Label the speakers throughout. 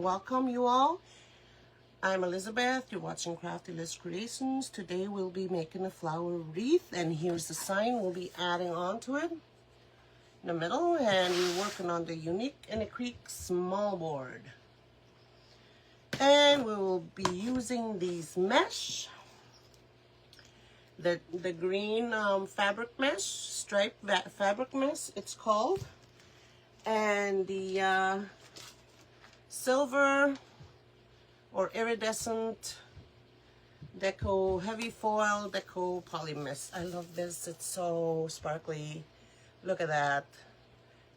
Speaker 1: welcome you all. I'm Elizabeth. You're watching Crafty Liz Creations. Today we'll be making a flower wreath, and here's the sign we'll be adding on to it in the middle, and we're working on the Unique in a Creek small board. And we will be using these mesh, the green fabric mesh, striped fabric mesh it's called, and the silver or iridescent deco heavy foil deco poly mist. I love this. It's so sparkly. Look at that.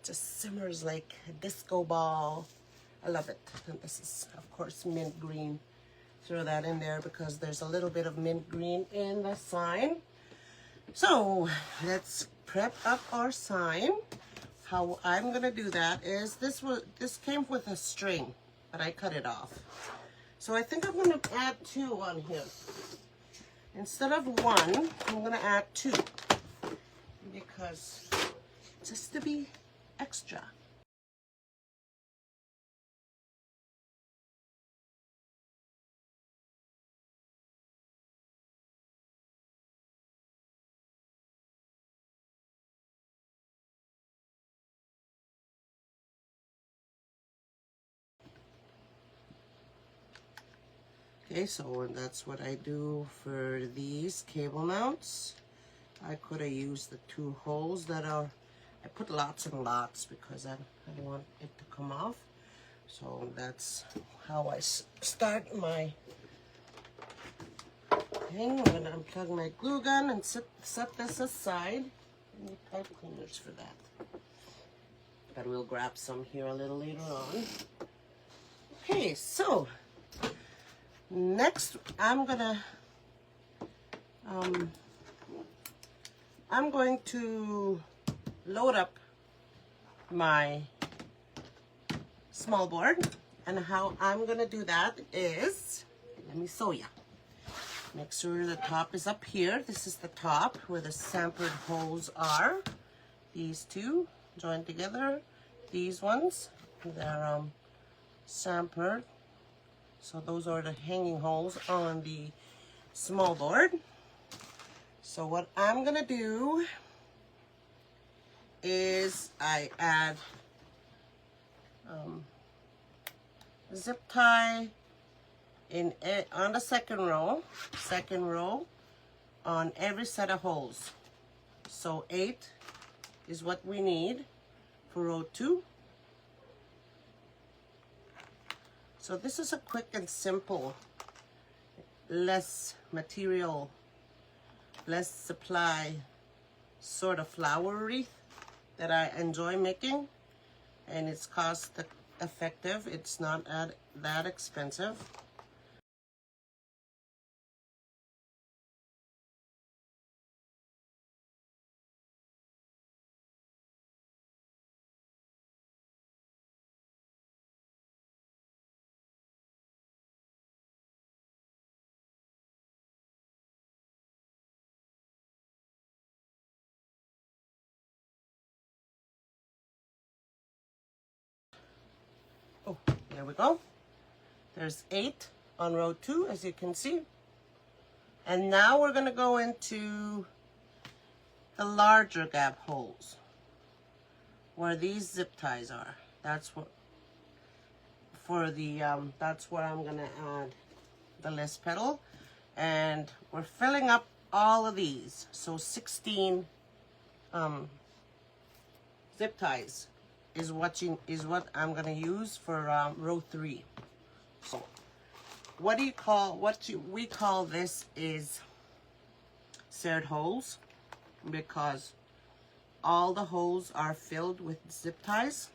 Speaker 1: It just simmers like a disco ball. I love it. And this is of course mint green. Throw that in there because there's a little bit of mint green in the sign. So let's prep up our sign. How I'm gonna do that is this came with a string, but I cut it off. So I think I'm gonna add 2 on here. Instead of 1, I'm gonna add 2 because just to be extra. Okay, so that's what I do for these cable mounts. I could have used the 2 holes that are, I put lots and lots because I don't want it to come off. So that's how I start my thing. I'm going to unplug my glue gun and set this aside. I need pipe cleaners for that. But we'll grab some here a little later on. Okay, so next, I'm going to load up my small board, and how I'm gonna do that is, let me show you. Make sure the top is up here. This is the top where the chamfered holes are. These 2 joined together. These ones, they're chamfered. So those are the hanging holes on the small board. So what I'm gonna do is I add zip tie on the second row on every set of holes. So 8 is what we need for row 2. So this is a quick and simple, less material, less supply sort of flower wreath that I enjoy making, and it's cost effective. It's not that expensive. Oh, there we go. There's 8 on row 2, as you can see. And now we're going to go into the larger gap holes where these zip ties are. That's what for the that's where I'm going to add the Liz petal, and we're filling up all of these. So 16 zip ties is what I'm going to use for row 3. So we call this is serred holes, because all the holes are filled with zip ties.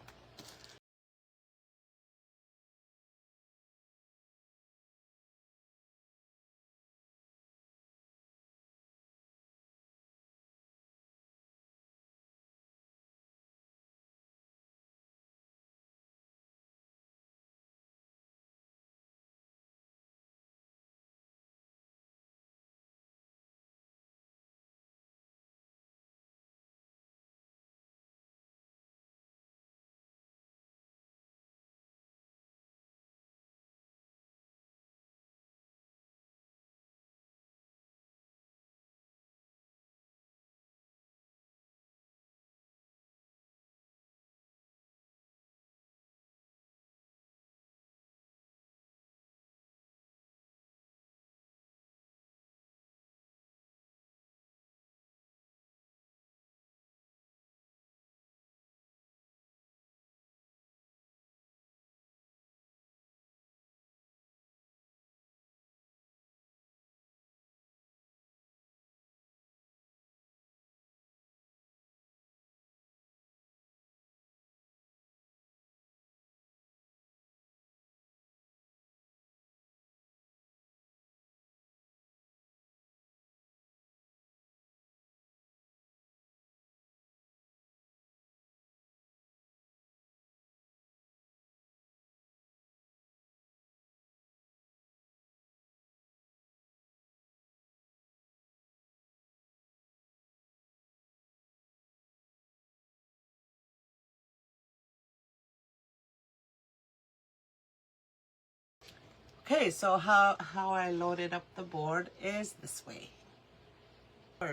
Speaker 1: Okay, so how I loaded up the board is this way.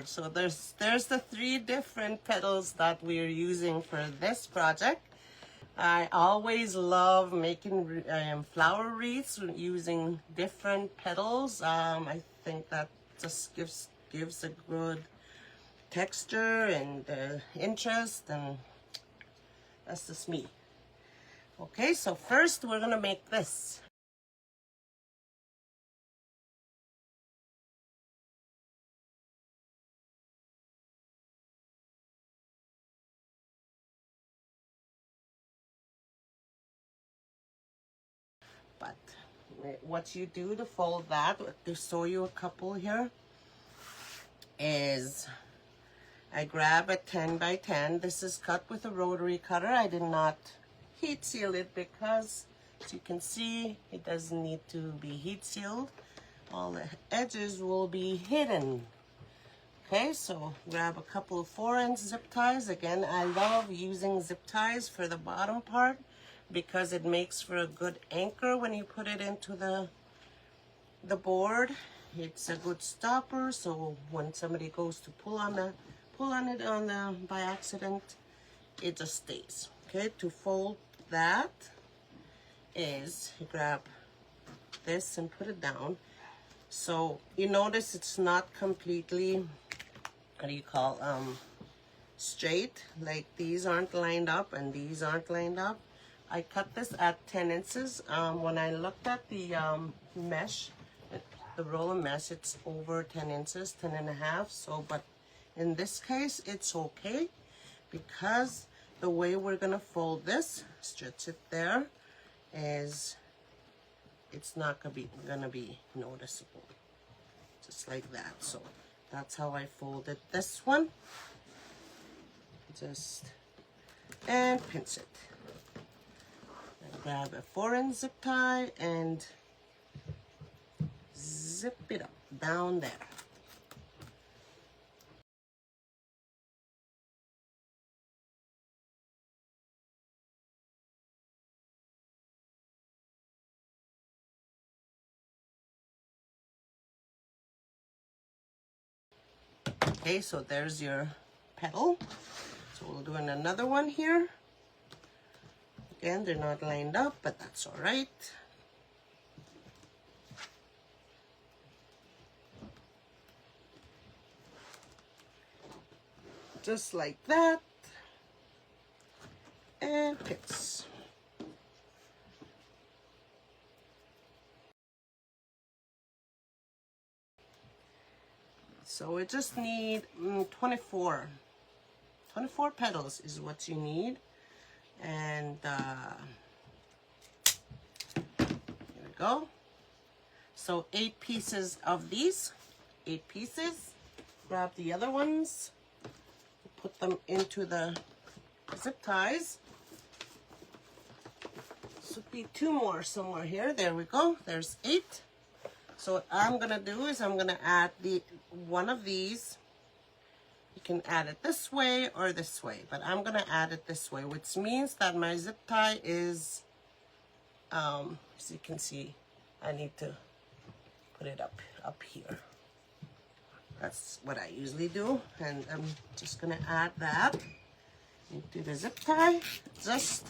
Speaker 1: So there's the 3 different petals that we're using for this project. I always love making flower wreaths using different petals. I think that just gives a good texture and interest, and that's just me. Okay, so first we're gonna make this. But what you do to fold that, to show you a couple here, is I grab a 10 by 10. This is cut with a rotary cutter. I did not heat seal it because, as you can see, it doesn't need to be heat sealed. All the edges will be hidden. Okay, so grab a couple of 4-inch zip ties. Again, I love using zip ties for the bottom part because it makes for a good anchor when you put it into the board. It's a good stopper, so when somebody goes to pull on it by accident, it just stays. Okay, to fold that is you grab this and put it down. So you notice it's not completely, what do you call, straight. Like these aren't lined up and these aren't lined up. I cut this at 10 inches. When I looked at the mesh, the roll of mesh, it's over 10 inches, 10 and a half. So, but in this case, it's okay because the way we're gonna fold this, stretch it there, is it's not gonna be noticeable. Just like that. So that's how I folded this one. Just, and pinch it. Grab a 4-inch zip tie and zip it up down there. Okay, so there's your petal. So we'll do another one here. Again, they're not lined up, but that's all right. Just like that. And pits. So we just need 24 petals is what you need. And here we go. So 8 pieces of these, 8 pieces. Grab the other ones, put them into the zip ties. Should be 2 more somewhere here. There we go. There's 8. So what I'm gonna do is I'm gonna add one of these. You can add it this way or this way, but I'm gonna add it this way, which means that my zip tie is, as you can see, I need to put it up here. That's what I usually do, and I'm just gonna add that into the zip tie. Just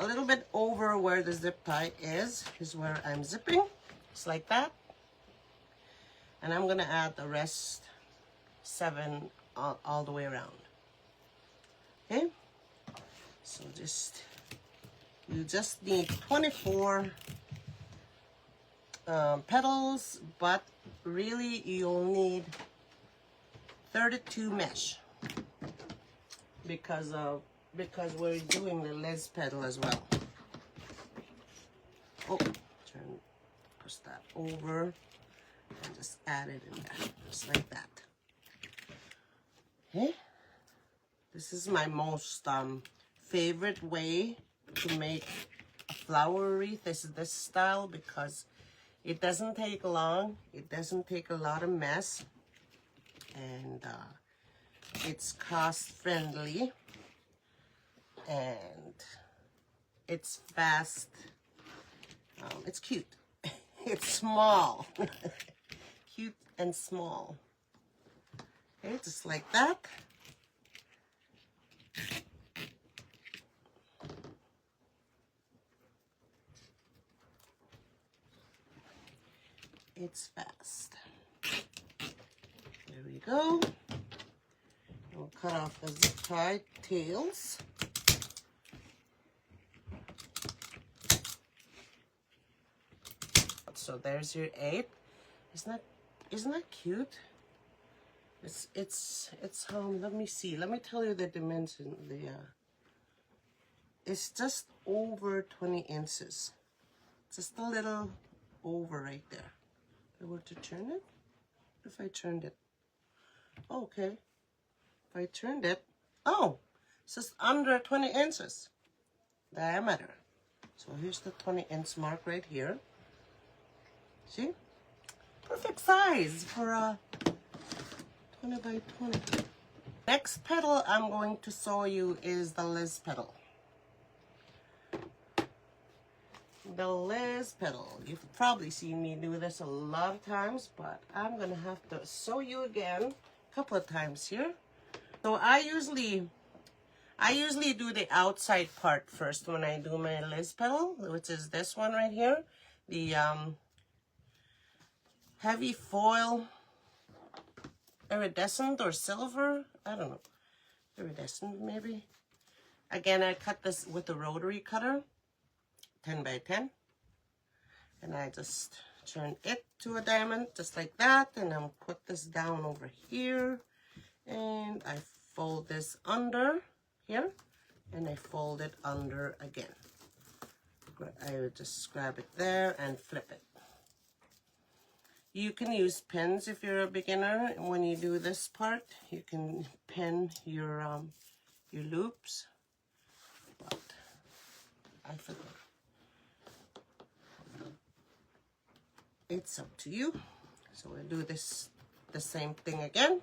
Speaker 1: a little bit over where the zip tie is where I'm zipping, just like that. And I'm gonna add the rest 7 all the way around. Okay, so you just need 24 petals, but really you'll need 32 mesh because we're doing the Liz petal as well. Oh, push that over and just add it in there, just like that. Okay, this is my most favorite way to make a flower wreath. This is this style because it doesn't take long, it doesn't take a lot of mess, and it's cost friendly, and it's fast. It's cute. It's small. Cute and small. Okay, just like that. It's fast. There we go. We'll cut off the zip tie tails. So there's your 8. Isn't that cute? It's let me see. Let me tell you the dimension. It's just over 20 inches. Just a little over right there. If I were to turn it, if I turned it, okay. If I turned it, oh, it's just under 20 inches diameter. So here's the 20-inch mark right here. See? Perfect size for a 20 by 20. Next petal I'm going to show you is the Liz petal. The Liz petal. You've probably seen me do this a lot of times, but I'm gonna have to show you again a couple of times here. So I usually do the outside part first when I do my Liz petal, which is this one right here. The heavy foil iridescent or silver, I don't know, iridescent maybe. Again, I cut this with a rotary cutter, 10 by 10, and I just turn it to a diamond just like that, and I'll put this down over here, and I fold this under here, and I fold it under again. I would just grab it there and flip it. You can use pins if you're a beginner. When you do this part, you can pin your loops. But I forgot. It's up to you. So we'll do this the same thing again.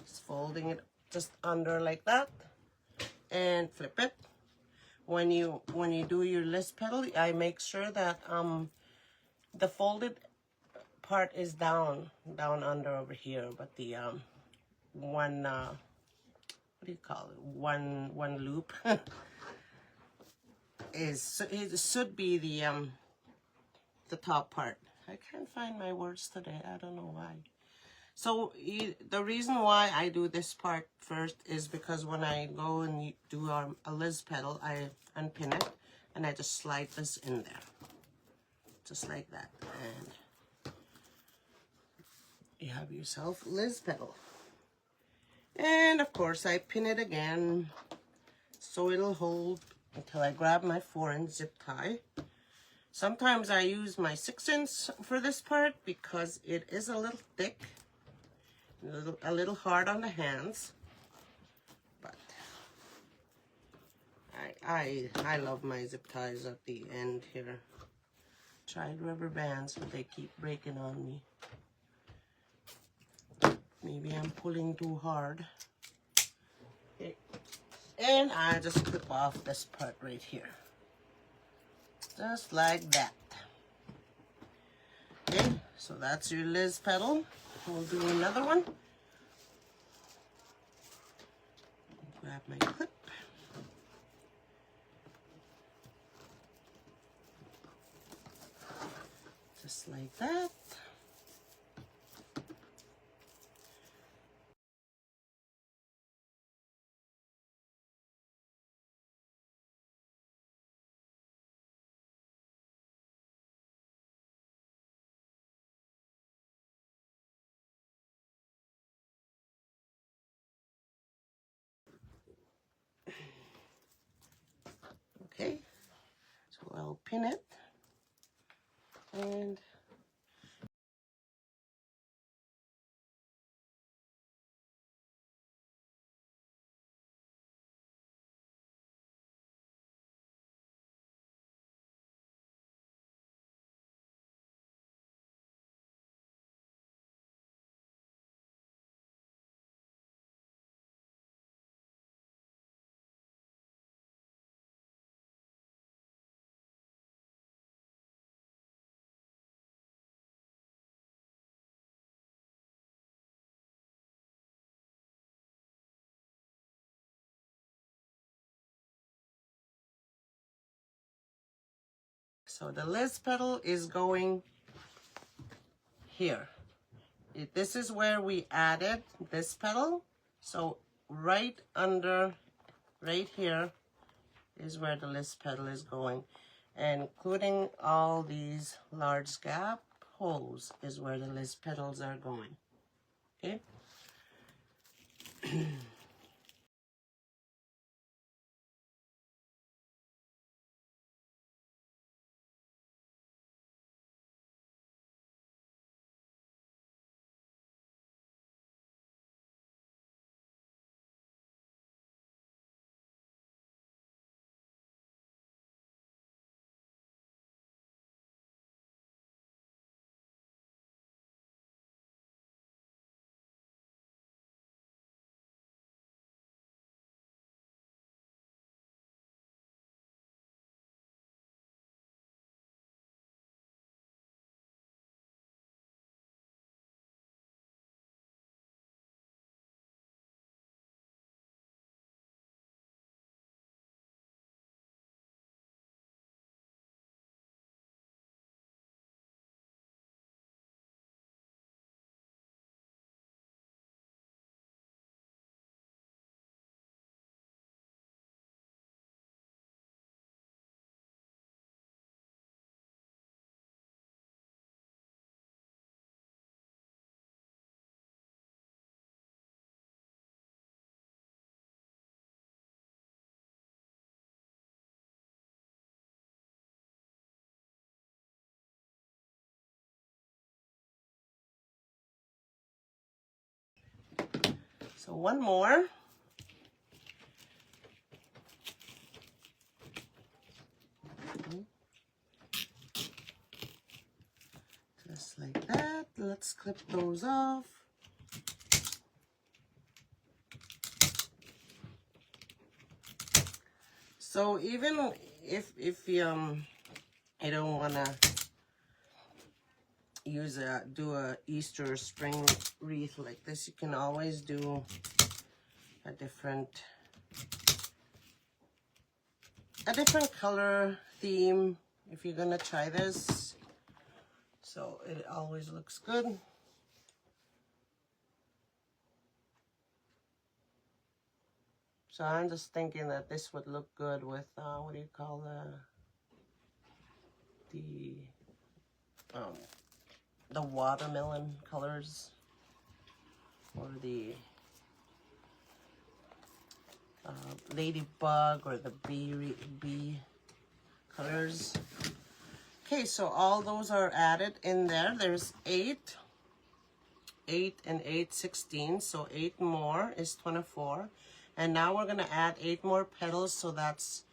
Speaker 1: Just folding it just under like that, and flip it. When you do your Liz petal, I make sure that the folded part is down under over here, but the one what do you call it, one loop it should be the top part. I can't find my words today, I don't know why. So the reason why I do this part first is because when I go and do a Liz petal, I unpin it and I just slide this in there just like that, and you have yourself Liz petal. And of course I pin it again so it'll hold until I grab my 4-inch zip tie. Sometimes I use my 6-inch for this part because it is a little thick, a little hard on the hands, but I love my zip ties at the end here. Tried rubber bands, but they keep breaking on me. Maybe I'm pulling too hard. Okay. And I just clip off this part right here. Just like that. Okay, so that's your Liz petal. We'll do another one. Grab my clip. Just like that. Okay, so I'll pin it and So the Liz petal is going here. This is where we added this petal. So right under, right here is where the Liz petal is going. And including all these large gap holes is where the Liz petals are going. Okay. So one more. Just like that. Let's clip those off. So even if I don't wanna do a Easter or spring wreath like this, you can always do a different color theme if you're gonna try this. So it always looks good. So I'm just thinking that this would look good with what do you call the watermelon colors, or the ladybug, or the bee colors. Okay, so all those are added in there. There's 8 and 8, 16. So 8 more is 24. And now we're gonna add 8 more petals, so that's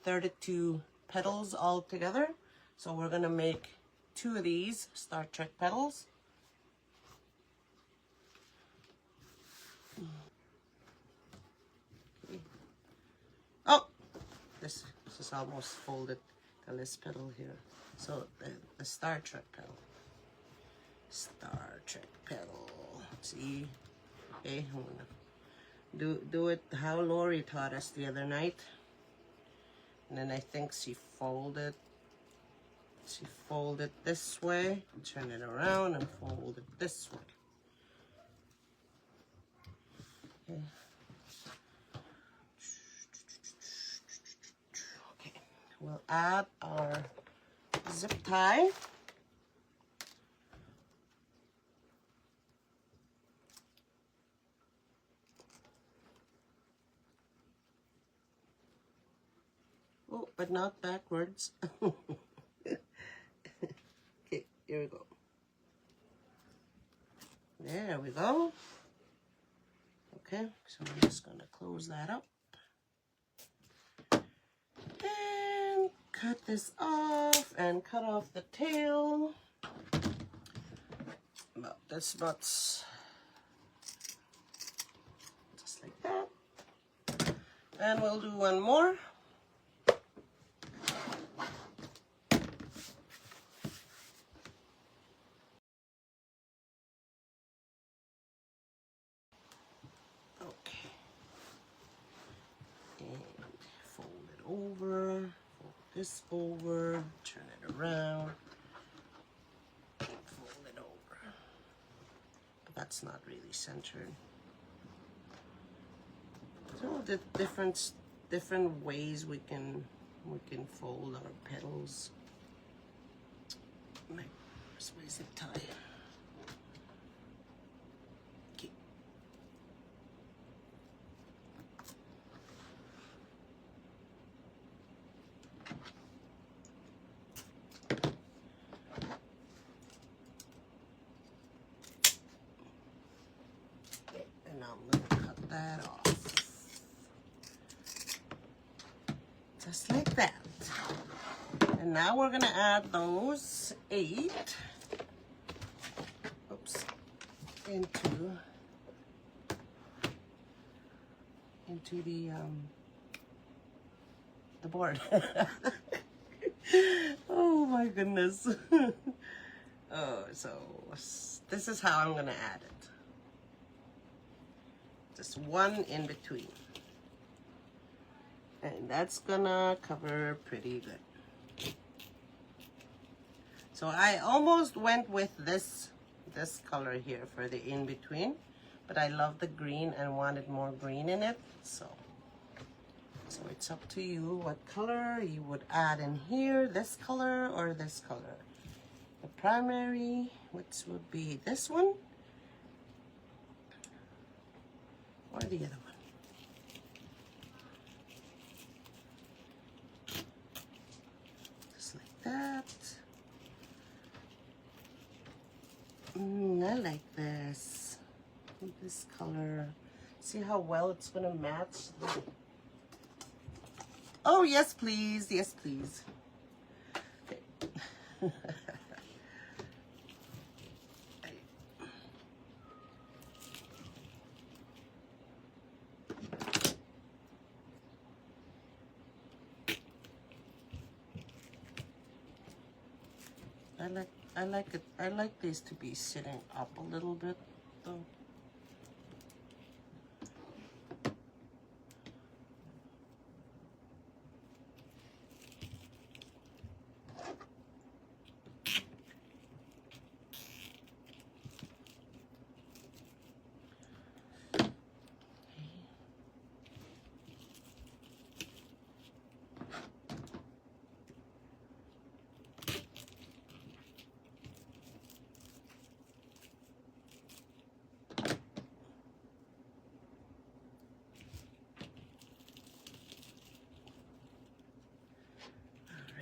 Speaker 1: 32 petals all together. So we're gonna make 2 of these Star Trek petals. Oh, this is almost folded, the Liz petal here. So the Star Trek petal. Star Trek petal. See? Okay, I'm gonna do it how Lori taught us the other night. And then I think she folded this way, turn it around and fold it this way. Okay. Okay, we'll add our zip tie. Oh, but not backwards. Okay, here we go. There we go. Okay, so I'm just gonna close that up. And cut this off and cut off the tail. About this much. Just like that. And we'll do one more. Okay. And fold it over. Fold this over, turn it around, fold it over. But that's not really centered. So the different ways we can fold our petals. Where's my zip tie? Okay. Okay, and now I'm going to cut that off. Just like that. And now we're gonna add those 8 into the board. Oh my goodness. Oh, so this is how I'm gonna add it. Just one in between. And that's gonna cover pretty good. So I almost went with this color here for the in-between, but I love the green and wanted more green in it. So it's up to you what color you would add in here, this color or this color. The primary, which would be this one or the other one. That. I like this. This color. See how well it's gonna match. Oh yes, please. Yes, please. Okay. I like it. I like these to be sitting up a little bit though.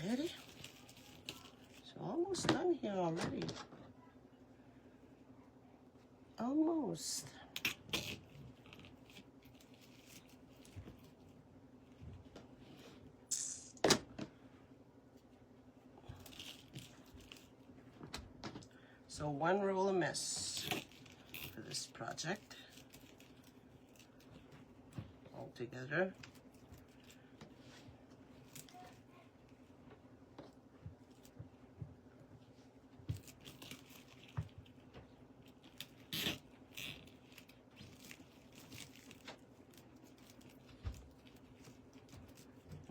Speaker 1: Ready? So almost done here already. Almost. So one roll of mess for this project all together.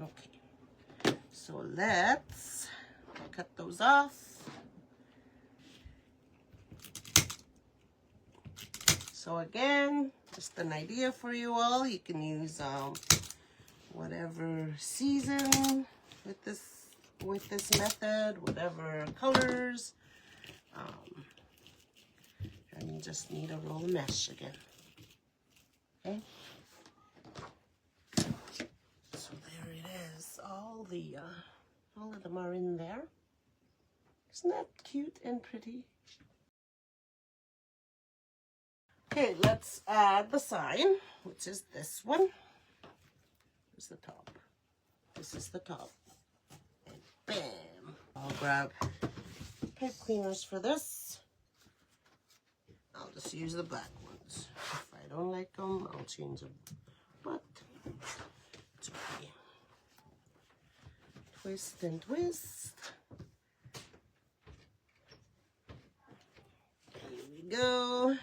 Speaker 1: Okay, so let's cut those off. So again, just an idea for you all. You can use whatever season with this method, whatever colors. And you just need a roll of mesh again. Okay. So there it is. All of them are in there. Isn't that cute and pretty? Okay, let's add the sign, which is this one. Here's the top. This is the top. And bam! I'll grab pipe cleaners for this. I'll just use the black ones. If I don't like them, I'll change them. But it's okay. Twist and twist. Here we go.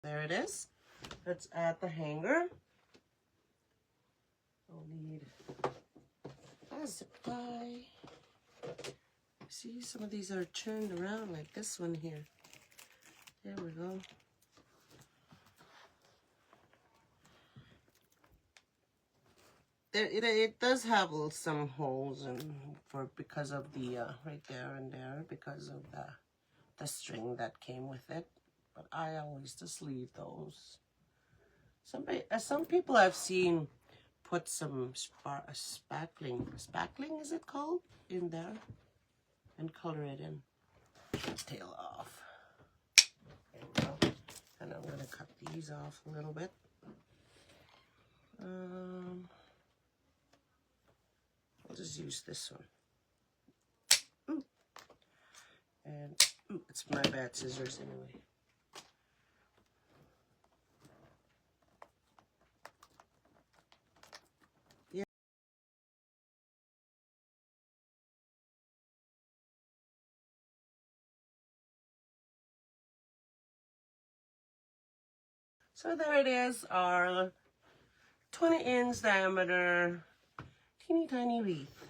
Speaker 1: there it is. Let's add the hanger. I'll need a zip tie. See, some of these are turned around like this one here. There we go. It does have some holes because of the right there and there, because of the string that came with it. But I always just leave those. Some people I've seen put some spackling is it called, in there, and color it in. Tail off. There we go. And I'm gonna cut these off a little bit. I'll just use this one. Ooh. And ooh, it's my bad scissors anyway. Yeah. So there it is, our 20-inch diameter teeny tiny wreath.